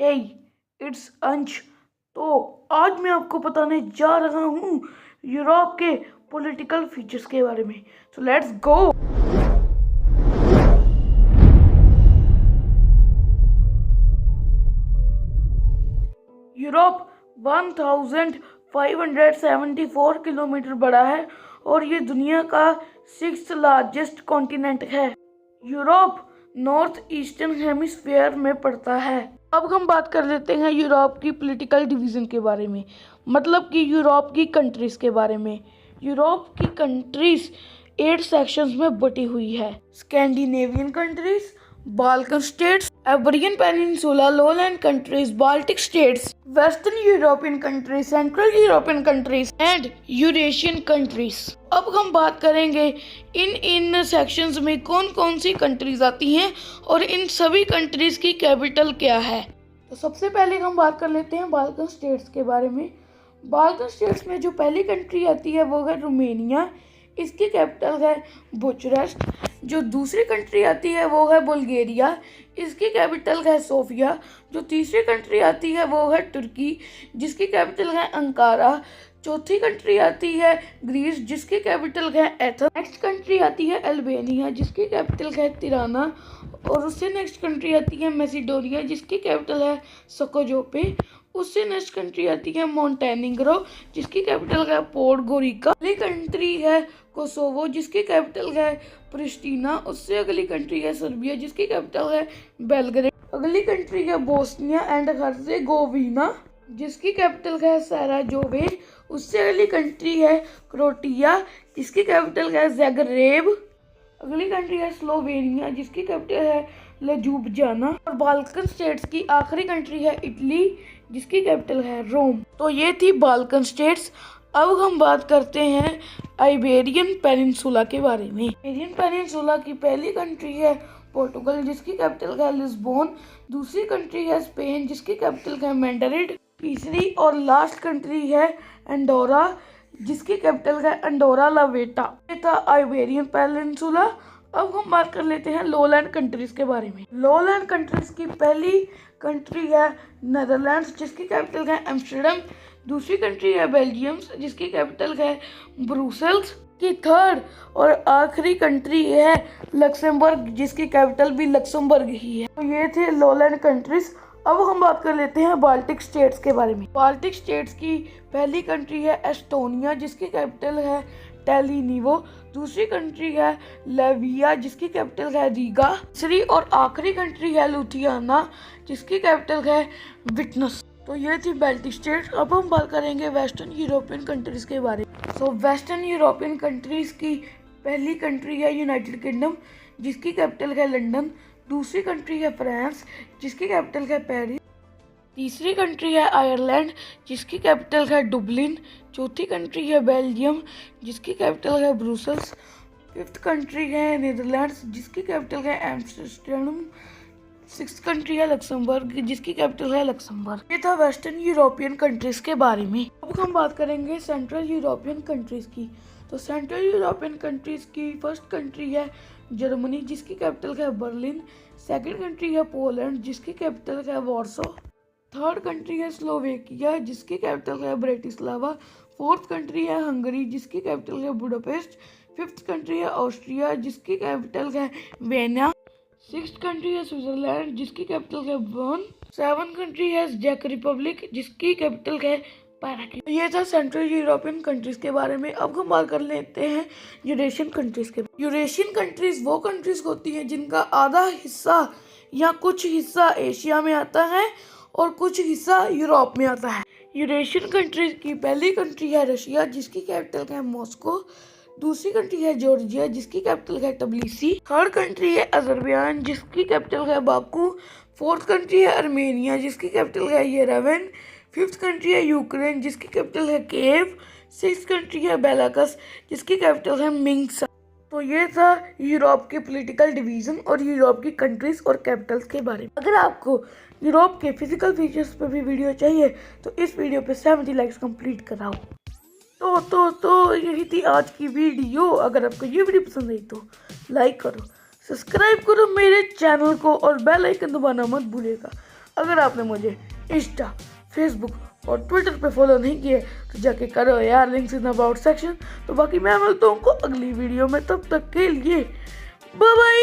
हे, it's अंश। तो आज मैं आपको बताने जा रहा हूँ यूरोप के पॉलिटिकल फीचर्स के बारे में। So let's go. Europe 1574 kilometre बड़ा है और ये दुनिया का 6th लार्जेस्ट कॉन्टिनेंट है। यूरोप नॉर्थ ईस्टर्न हेमिस्फीयर में पड़ता है। अब हम बात कर लेते हैं यूरोप की पॉलिटिकल डिवीज़न के बारे में, मतलब कि यूरोप की कंट्रीज़ के बारे में। यूरोप की कंट्रीज़ 8 सेक्शंस में बटी हुई है। Scandinavian countries, Balkan states, Iberian Peninsula, Lowland countries, Baltic states, Western European countries, Central European countries and Eurasian countries। अब हम बात करेंगे इन सेक्शंस में कौन कौन सी कंट्रीज आती हैं और इन सभी कंट्रीज की कैपिटल क्या है। तो सबसे पहले हम बात कर लेते हैं बाल्कन स्टेट्स के बारे में। बाल्कन स्टेट्स में जो पहली कंट्री आती है वो है रोमेनिया, इसकी कैपिटल है बुचारेस्ट। जो दूसरी कंट्री आती है वो है बुल्गारिया, इसकी कैपिटल है सोफिया। जो तीसरी कंट्री आती है वो है तुर्की, जिसकी कैपिटल है अंकारा। चौथी कंट्री आती है ग्रीस, जिसकी कैपिटल है एथेंस। नेक्स्ट कंट्री आती है अल्बानिया, जिसकी कैपिटल है तिराना। और उससे नेक्स्ट कंट्री आती है मैसिडोनिया, जिसकी कैपिटल है स्कोजोपे। उससे नेक्स्ट कंट्री आती है मोंटेनिग्रो, जिसकी कैपिटल है पोडगोरिका। अगली कंट्री है कोसोवो, जिसकी कैपिटल है प्रिस्टीना। उससे अगली कंट्री है सर्बिया, जिसकी कैपिटल है बेलग्रेड। अगली कंट्री है बोस्निया एंड हर्जेगोविना, जिसकी कैपिटल है सराजेवो। उससे अगली कंट्री है क्रोएशिया, जिसकी कैपिटल है ज़ाग्रेब। अगली कंट्री है स्लोवेनिया, जिसकी कैपिटल है लजुब्जाना। और बाल्कन स्टेट्स की आखिरी कंट्री है इटली, जिसकी कैपिटल है रोम। तो ये थी बाल्कन स्टेट्स। अब हम बात करते हैं आइबेरियन पेनिनसुला के बारे में। आइबेरियन पेनिनसुला की पहली कंट्री है पोर्टुगल, जिसकी कैपिटल है लिस्बोन। दूसरी कंट्री है स्पेन, जिसकी कैपिटल है मैड्रिड। तीसरी और लास्ट कंट्री है अंडोरा, जिसकी कैपिटल है अंडोरा ला वेटा। ये था आइबेरियन पेनिनसुला। अब हम बात कर लेते हैं लोलैंड कंट्रीज के बारे में। लोलैंड कंट्रीज की पहली कंट्री है नेदरलैंड्स, जिसकी कैपिटल है एम्स्टर्डम। दूसरी कंट्री है बेल्जियम, जिसकी कैपिटल है ब्रुसेल्स। की थर्ड और आखिरी कंट्री है लक्समबर्ग, जिसकी कैपिटल भी लक्समबर्ग ही है। तो ये थे लोलैंड कंट्रीज। अब हम बात कर लेते हैं बाल्टिक स्टेट्स के बारे में। बाल्टिक स्टेट्स की पहली कंट्री है एस्टोनिया, जिसकी कैपिटल है टेलिनिवो। दूसरी कंट्री है लात्विया, जिसकी कैपिटल है रीगा। तीसरी और आखिरी कंट्री है लुथियाना, जिसकी कैपिटल है विल्नियस। तो ये थी बाल्टिक स्टेट्स। अब हम बात करेंगे वेस्टर्न यूरोपियन कंट्रीज के बारे में। सो वेस्टर्न यूरोपियन कंट्रीज की पहली कंट्री है यूनाइटेड किंगडम, जिसकी कैपिटल है लंदन। दूसरी कंट्री है फ्रांस, जिसकी कैपिटल है पेरिस। तीसरी कंट्री है आयरलैंड, जिसकी कैपिटल है डुबलिन। चौथी कंट्री है बेल्जियम, जिसकी कैपिटल है ब्रुसेल्स। फिफ्थ कंट्री है नीदरलैंड्स, जिसकी कैपिटल है एम्स्टर्डम। सिक्स्थ कंट्री है लक्समबर्ग, जिसकी कैपिटल है लक्समबर्ग। ये था वेस्टर्न यूरोपियन कंट्रीज के बारे में। अब हम बात करेंगे सेंट्रल यूरोपियन कंट्रीज की। तो सेंट्रल यूरोपियन कंट्रीज की फर्स्ट कंट्री है जर्मनी, जिसकी कैपिटल है बर्लिन। सेकंड कंट्री है पोलैंड, जिसकी कैपिटल है वार्सो। थर्ड कंट्री है स्लोवेकिया, जिसकी कैपिटल है ब्रेटिस्लावा। फोर्थ कंट्री है हंगरी, जिसकी कैपिटल है बुडापेस्ट। फिफ्थ कंट्री है ऑस्ट्रिया, जिसकी कैपिटल है वियना। सिक्स्थ कंट्री है स्विट्जरलैंड, जिसकी कैपिटल है बर्न। सेवन कंट्री है चेक रिपब्लिक, जिसकी कैपिटल है पैराग्वे। ये था सेंट्रल यूरोपियन कंट्रीज के बारे में। अब हम बात कर लेते हैं यूरेशियन कंट्रीज के। यूरेशियन कंट्रीज वो कंट्रीज होती हैं जिनका आधा हिस्सा या कुछ हिस्सा एशिया में आता है और कुछ हिस्सा यूरोप में आता है। यूरेशियन कंट्रीज की पहली कंट्री है रशिया, जिसकी कैपिटल है मॉस्को। दूसरी कंट्री है जॉर्जिया, जिसकी कैपिटल है तबिलिसी। थर्ड कंट्री है अजरबैजान, जिसकी कैपिटल है बाकू। फोर्थ कंट्री है आर्मेनिया, जिसकी कैपिटल है येरेवन। फिफ्थ कंट्री है यूक्रेन, जिसकी कैपिटल है कीव। सिक्स्थ कंट्री है बेलाकस, जिसकी कैपिटल है मिन्स्क। तो ये था यूरोप के पॉलिटिकल डिवीजन और यूरोप की कंट्रीज और कैपिटल्स के बारे में। अगर आपको यूरोप के फिजिकल फीचर्स पर भी वीडियो चाहिए तो इस वीडियो पे 70 लाइक्स कंप्लीट कराओ। तो यही थी आज की वीडियो। अगर आपको ये वीडियो पसंद आई तो लाइक करो, सब्सक्राइब करो मेरे चैनल को और बेल आइकन दबाना मत भूलिएगा। अगर आपने मुझे इंस्टा, फेसबुक और ट्विटर पे फॉलो नहीं किए तो जाके करो यार, लिंक्स इन अबाउट सेक्शन। तो बाकी मैं मिलता हूँ को अगली वीडियो में, तब तक के लिए बाय बाय।